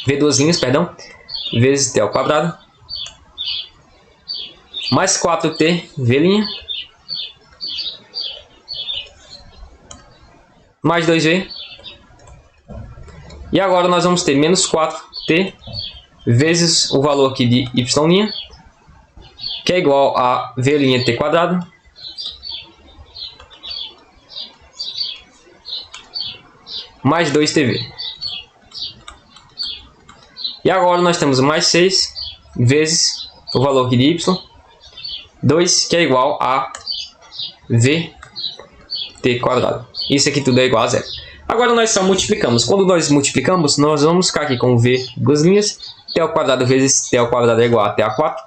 V duas linhas, perdão, vezes t ao quadrado. Mais 4tv', mais 2v. E agora nós vamos ter menos 4t vezes o valor aqui de y', que é igual a v't quadrado, mais 2tv. E agora nós temos mais 6 vezes o valor aqui de y, 2, que é igual a vt quadrado. Isso aqui tudo é igual a zero. Agora nós só multiplicamos. Quando nós multiplicamos, nós vamos ficar aqui com v duas linhas. T ao quadrado vezes t ao quadrado é igual a t a 4.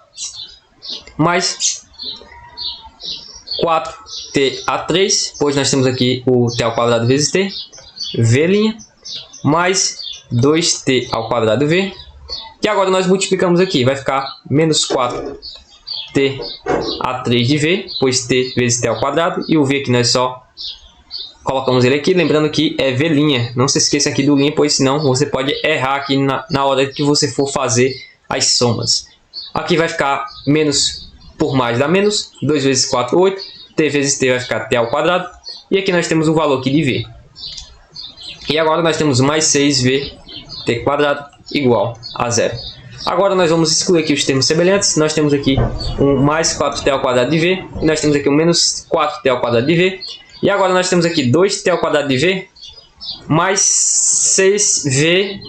Mais 4t a 3. Pois nós temos aqui o t ao quadrado vezes t. V'. Mais 2t ao quadrado v. Que agora nós multiplicamos aqui. Vai ficar menos 4t a 3 de v, pois t vezes t ao quadrado, e o v que nós só colocamos ele aqui, lembrando que é v', não se esqueça aqui do linha, pois senão você pode errar aqui na hora que você for fazer as somas. Aqui vai ficar menos por mais dá menos, 2 vezes 4, 8, t vezes t vai ficar t ao quadrado, e aqui nós temos o valor aqui de v. E agora nós temos mais 6v t quadrado igual a zero. Agora nós vamos excluir aqui os termos semelhantes. Nós temos aqui um mais 4t ao quadrado de v. E nós temos aqui um menos 4t ao quadrado de v. E agora nós temos aqui 2t ao quadrado de v. Mais 6v.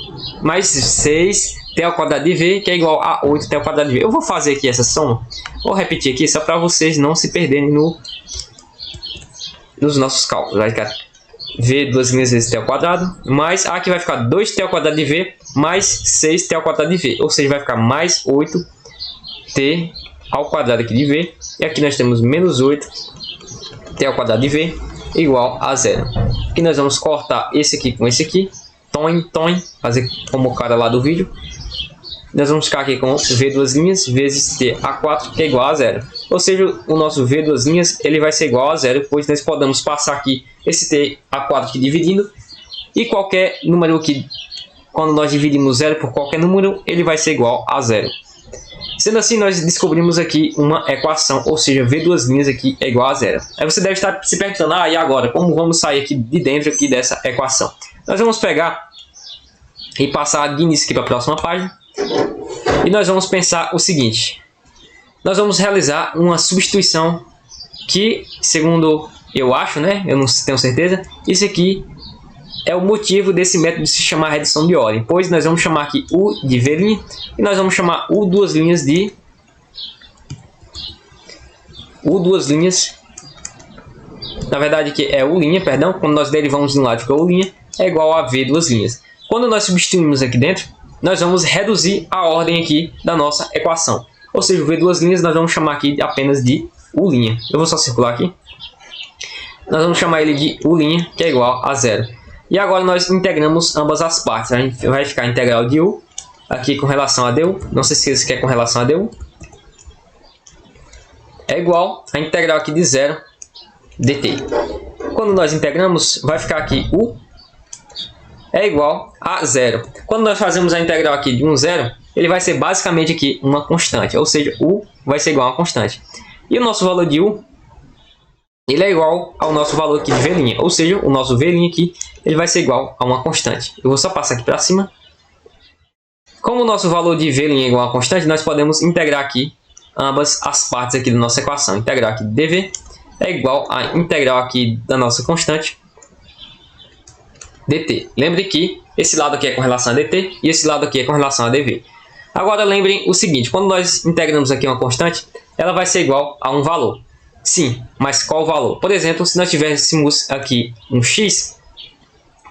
Mais 6t ao quadrado de v. Que é igual a 8t ao quadrado de v. Eu vou fazer aqui essa soma. Vou repetir aqui só para vocês não se perderem nos nossos cálculos. Vai ficar v duas linhas vezes t ao quadrado. Mais aqui vai ficar 2t ao quadrado de v. Mais 6t ao quadrado de v, ou seja, vai ficar mais 8t ao quadrado aqui de v, e aqui nós temos menos 8t ao quadrado de v igual a zero. Aqui nós vamos cortar esse aqui com esse aqui, fazer como o cara lá do vídeo. Nós vamos ficar aqui com v duas linhas vezes t a 4, que é igual a zero. Ou seja, o nosso v duas linhas ele vai ser igual a zero, pois nós podemos passar aqui esse t a 4 aqui dividindo, e qualquer número que quando nós dividimos zero por qualquer número, ele vai ser igual a zero. Sendo assim, nós descobrimos aqui uma equação, ou seja, V duas linhas aqui é igual a zero. Aí você deve estar se perguntando, e agora? Como vamos sair aqui de dentro aqui dessa equação? Nós vamos pegar e passar de início aqui para a próxima página. E nós vamos pensar o seguinte. Nós vamos realizar uma substituição que, segundo eu acho, né? Eu não tenho certeza. Isso aqui é o motivo desse método de se chamar redução de ordem. Pois nós vamos chamar aqui U de V' e nós vamos chamar U duas linhas de U duas linhas. Na verdade aqui é U', perdão. Quando nós derivamos de um lado fica U', é igual a V duas linhas. Quando nós substituímos aqui dentro, nós vamos reduzir a ordem aqui da nossa equação. Ou seja, o V duas linhas nós vamos chamar aqui apenas de U'. Eu vou só circular aqui. Nós vamos chamar ele de U', que é igual a zero. E agora nós integramos ambas as partes. A gente vai ficar a integral de U aqui com relação a du. Não se esqueça que é com relação a du. É igual a integral aqui de 0 dt. Quando nós integramos, vai ficar aqui U é igual a 0. Quando nós fazemos a integral aqui de 1, 0, ele vai ser basicamente aqui uma constante. Ou seja, U vai ser igual a uma constante. E o nosso valor de U, ele é igual ao nosso valor aqui de V'. Ou seja, o nosso V' aqui, ele vai ser igual a uma constante. Eu vou só passar aqui para cima. Como o nosso valor de V' é igual a uma constante, nós podemos integrar aqui ambas as partes aqui da nossa equação. Integral aqui de dv é igual a integral aqui da nossa constante dt. Lembre que esse lado aqui é com relação a dt e esse lado aqui é com relação a dv. Agora lembrem o seguinte, quando nós integramos aqui uma constante, ela vai ser igual a um valor. Sim, mas qual valor? Por exemplo, se nós tivéssemos aqui um x,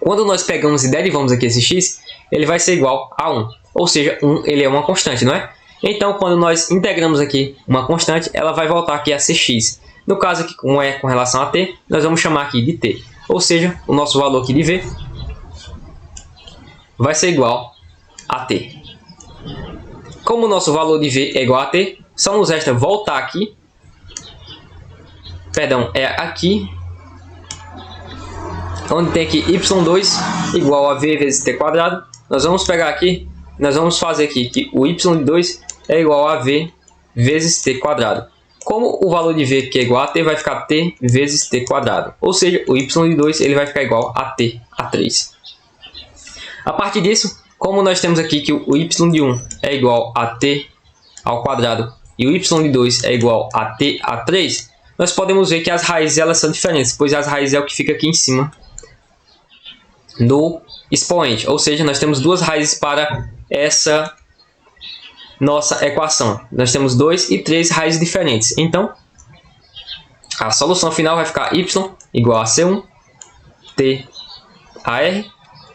quando nós pegamos e derivamos aqui esse x, ele vai ser igual a 1. Ou seja, 1 ele é uma constante, não é? Então, quando nós integramos aqui uma constante, ela vai voltar aqui a ser x. No caso aqui, como é com relação a t, nós vamos chamar aqui de t. Ou seja, o nosso valor aqui de v vai ser igual a t. Como o nosso valor de v é igual a t, só nos resta voltar aqui. Perdão, é aqui. Onde tem aqui y2 igual a v vezes t quadrado. Nós vamos pegar aqui, nós vamos fazer aqui que o y2 é igual a v vezes t quadrado. Como o valor de v que é igual a t vai ficar t vezes t quadrado. Ou seja, o y2 ele vai ficar igual a t a 3. A partir disso, como nós temos aqui que o y de 1 é igual a t ao quadrado e o y de 2 é igual a t a 3, nós podemos ver que as raízes elas são diferentes, pois as raízes é o que fica aqui em cima no expoente. Ou seja, nós temos duas raízes para essa nossa equação. Nós temos 2 e 3 raízes diferentes. Então, a solução final vai ficar y igual a c1 t a r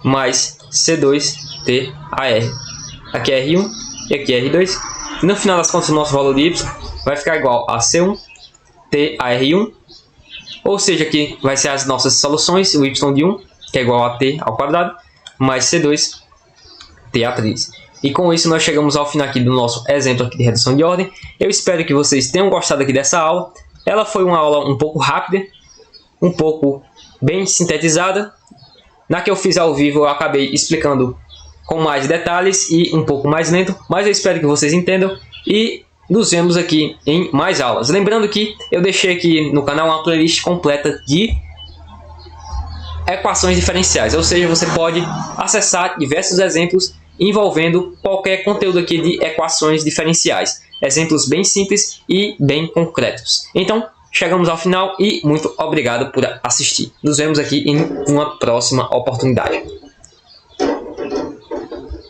mais c2 t a r. Aqui é r1 e aqui é r2. E no final das contas, o nosso valor de y vai ficar igual a c1 t a r1. Ou seja, aqui vai ser as nossas soluções. O y de 1, que é igual a t ao quadrado, mais c2 t a 3. E com isso nós chegamos ao final aqui do nosso exemplo aqui de redução de ordem. Eu espero que vocês tenham gostado aqui dessa aula. Ela foi uma aula um pouco rápida, um pouco bem sintetizada. Na que eu fiz ao vivo eu acabei explicando com mais detalhes e um pouco mais lento, mas eu espero que vocês entendam e nos vemos aqui em mais aulas. Lembrando que eu deixei aqui no canal uma playlist completa de equações diferenciais, ou seja, você pode acessar diversos exemplos envolvendo qualquer conteúdo aqui de equações diferenciais. Exemplos bem simples e bem concretos. Então, chegamos ao final e muito obrigado por assistir. Nos vemos aqui em uma próxima oportunidade.